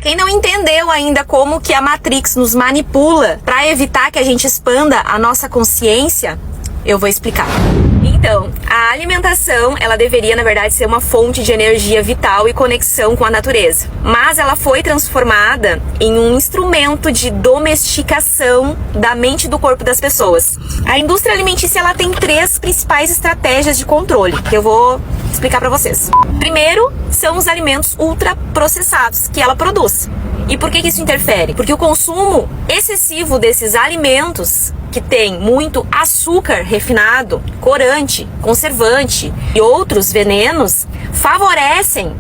quem não entendeu ainda como que a Matrix nos manipula para evitar que a gente expanda a nossa consciência, eu vou explicar. Então, a alimentação, ela deveria, na verdade, ser uma fonte de energia vital e conexão com a natureza. Mas ela foi transformada em um instrumento de domesticação da mente e do corpo das pessoas. A indústria alimentícia, ela tem 3 principais estratégias de controle, que eu vou explicar para vocês. Primeiro, são os alimentos ultraprocessados que ela produz. E por que isso interfere? Porque o consumo excessivo desses alimentos, que tem muito açúcar refinado, corante, conservante e outros venenos, favorecem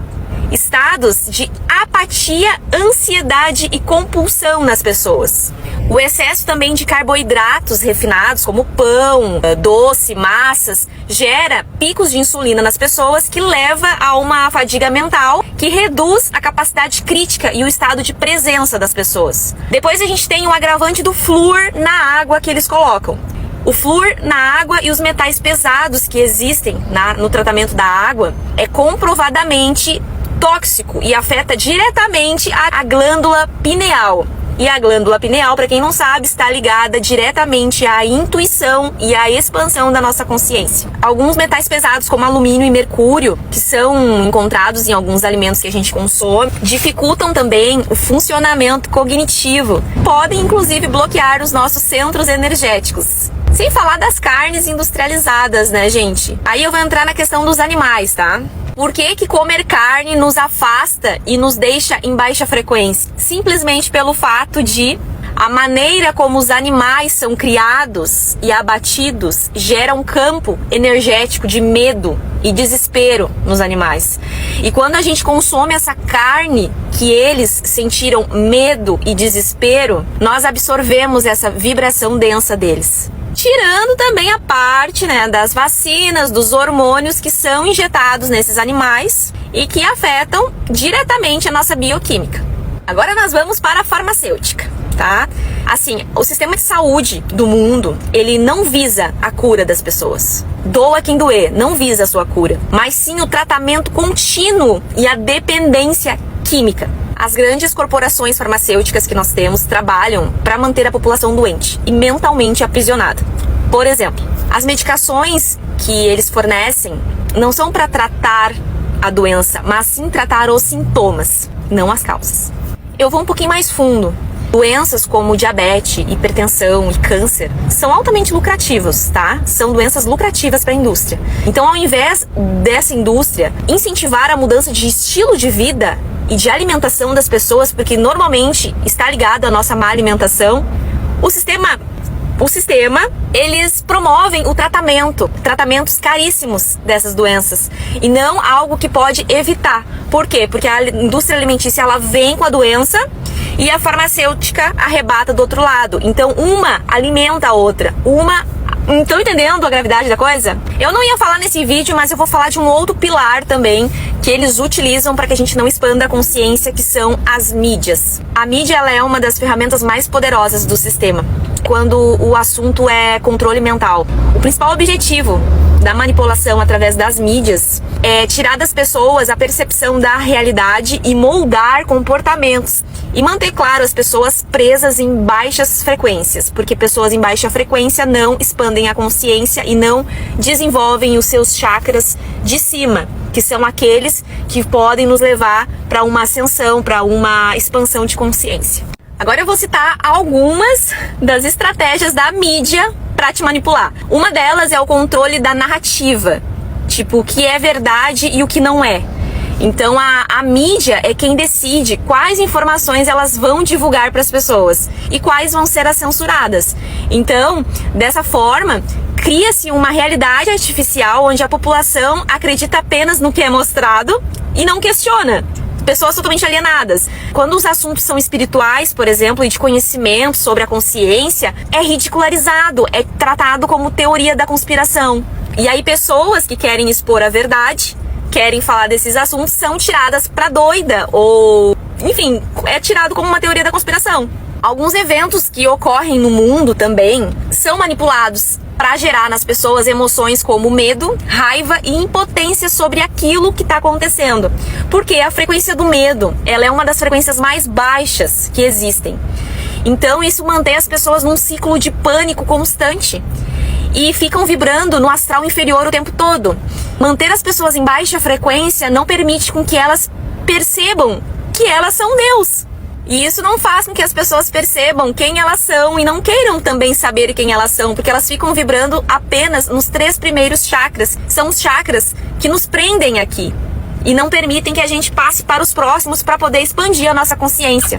estados de apatia, ansiedade e compulsão nas pessoas. O excesso também de carboidratos refinados, como pão, doce, massas, gera picos de insulina nas pessoas, que leva a uma fadiga mental que reduz a capacidade crítica e o estado de presença das pessoas. Depois a gente tem o agravante do flúor na água que eles colocam. O flúor na água e os metais pesados que existem no tratamento da água é comprovadamente tóxico e afeta diretamente a glândula pineal. E a glândula pineal, para quem não sabe, está ligada diretamente à intuição e à expansão da nossa consciência. Alguns metais pesados, como alumínio e mercúrio, que são encontrados em alguns alimentos que a gente consome, dificultam também o funcionamento cognitivo. Podem, inclusive, bloquear os nossos centros energéticos. Sem falar das carnes industrializadas, né, gente? Aí eu vou entrar na questão dos animais, tá? Por que comer carne nos afasta e nos deixa em baixa frequência? Simplesmente pelo fato de a maneira como os animais são criados e abatidos gera um campo energético de medo e desespero nos animais. E quando a gente consome essa carne que eles sentiram medo e desespero, nós absorvemos essa vibração densa deles. Tirando também a parte, né, das vacinas, dos hormônios que são injetados nesses animais e que afetam diretamente a nossa bioquímica. Agora nós vamos para a farmacêutica, tá? Assim, o sistema de saúde do mundo, ele não visa a cura das pessoas. Doa quem doer, não visa a sua cura, mas sim o tratamento contínuo e a dependência química. As grandes corporações farmacêuticas que nós temos trabalham para manter a população doente e mentalmente aprisionada. Por exemplo, as medicações que eles fornecem não são para tratar a doença, mas sim tratar os sintomas, não as causas. Eu vou um pouquinho mais fundo. Doenças como diabetes, hipertensão e câncer são altamente lucrativos, tá? São doenças lucrativas para a indústria. Então, ao invés dessa indústria incentivar a mudança de estilo de vida e de alimentação das pessoas, porque normalmente está ligado à nossa má alimentação, o sistema, eles promovem o tratamentos caríssimos dessas doenças, e não algo que pode evitar. Por quê? Porque a indústria alimentícia, ela vem com a doença e a farmacêutica arrebata do outro lado. Então, uma alimenta a outra. Estão entendendo a gravidade da coisa? Eu não ia falar nesse vídeo, mas eu vou falar de um outro pilar também que eles utilizam para que a gente não expanda a consciência, que são as mídias. A mídia, ela é uma das ferramentas mais poderosas do sistema quando o assunto é controle mental. O principal objetivo da manipulação através das mídias é tirar das pessoas a percepção da realidade e moldar comportamentos. E manter, claro, as pessoas presas em baixas frequências, porque pessoas em baixa frequência não expandem a consciência e não desenvolvem os seus chakras de cima, que são aqueles que podem nos levar para uma ascensão, para uma expansão de consciência. Agora eu vou citar algumas das estratégias da mídia para te manipular. Uma delas é o controle da narrativa, tipo o que é verdade e o que não é. Então a mídia é quem decide quais informações elas vão divulgar para as pessoas e quais vão ser as censuradas. Então, dessa forma, cria-se uma realidade artificial onde a população acredita apenas no que é mostrado e não questiona. Pessoas totalmente alienadas. Quando os assuntos são espirituais, por exemplo, e de conhecimento sobre a consciência, é ridicularizado, é tratado como teoria da conspiração. E aí pessoas que querem expor a verdade, querem falar desses assuntos, são tiradas pra doida, ou, enfim, é tirado como uma teoria da conspiração. Alguns eventos que ocorrem no mundo também são manipulados para gerar nas pessoas emoções como medo, raiva e impotência sobre aquilo que está acontecendo. Porque a frequência do medo, ela é uma das frequências mais baixas que existem. Então isso mantém as pessoas num ciclo de pânico constante e ficam vibrando no astral inferior o tempo todo. Manter as pessoas em baixa frequência não permite com que elas percebam que elas são Deus. E isso não faz com que as pessoas percebam quem elas são e não queiram também saber quem elas são, porque elas ficam vibrando apenas nos 3 primeiros chakras. São os chakras que nos prendem aqui e não permitem que a gente passe para os próximos para poder expandir a nossa consciência.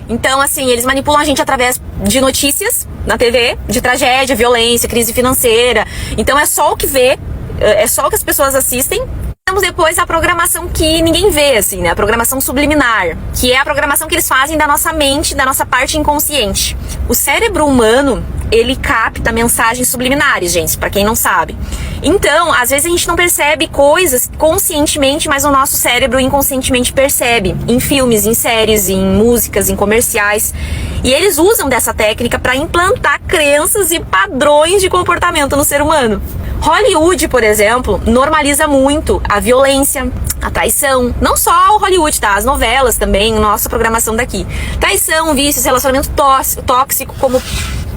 Então, assim, eles manipulam a gente através de notícias na TV, de tragédia, violência, crise financeira. Então é só o que vê, é só o que as pessoas assistem. Temos depois a programação que ninguém vê, assim, né? A programação subliminar, que é a programação que eles fazem da nossa mente, da nossa parte inconsciente. O cérebro humano, ele capta mensagens subliminares, gente, pra quem não sabe. Então, às vezes a gente não percebe coisas conscientemente, mas o nosso cérebro inconscientemente percebe. Em filmes, em séries, em músicas, em comerciais. E eles usam dessa técnica para implantar crenças e padrões de comportamento no ser humano. Hollywood, por exemplo, normaliza muito a violência, a traição. Não só o Hollywood, tá? As novelas também, nossa programação daqui. Traição, vícios, relacionamento tóxico como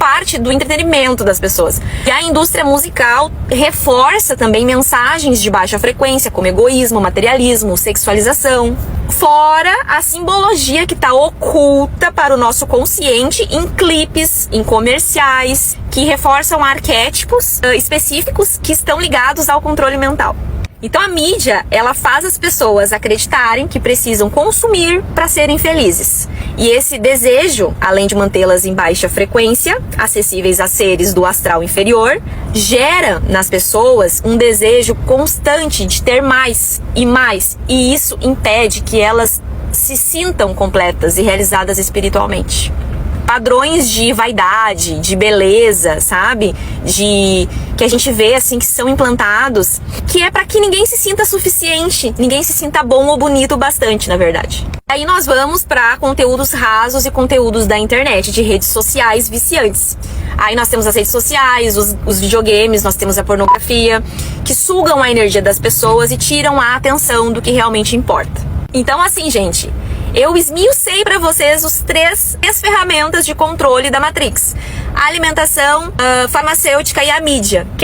parte do entretenimento das pessoas. E a indústria musical reforça também mensagens de baixa frequência, como egoísmo, materialismo, sexualização. Fora a simbologia que está oculta para o nosso consciente em clipes, em comerciais, que reforçam arquétipos específicos que estão ligados ao controle mental. Então a mídia, ela faz as pessoas acreditarem que precisam consumir para serem felizes. E esse desejo, além de mantê-las em baixa frequência, acessíveis a seres do astral inferior, gera nas pessoas um desejo constante de ter mais e mais. E isso impede que elas se sintam completas e realizadas espiritualmente. Padrões de vaidade, de beleza, sabe? Que a gente vê assim que são implantados, que é para que ninguém se sinta suficiente, ninguém se sinta bom ou bonito o bastante, na verdade. Aí nós vamos para conteúdos rasos e conteúdos da internet, de redes sociais viciantes. Aí nós temos as redes sociais, os videogames, nós temos a pornografia, que sugam a energia das pessoas e tiram a atenção do que realmente importa. Então assim, gente, eu esmiucei para vocês as três ferramentas de controle da Matrix: a alimentação, a farmacêutica e a mídia.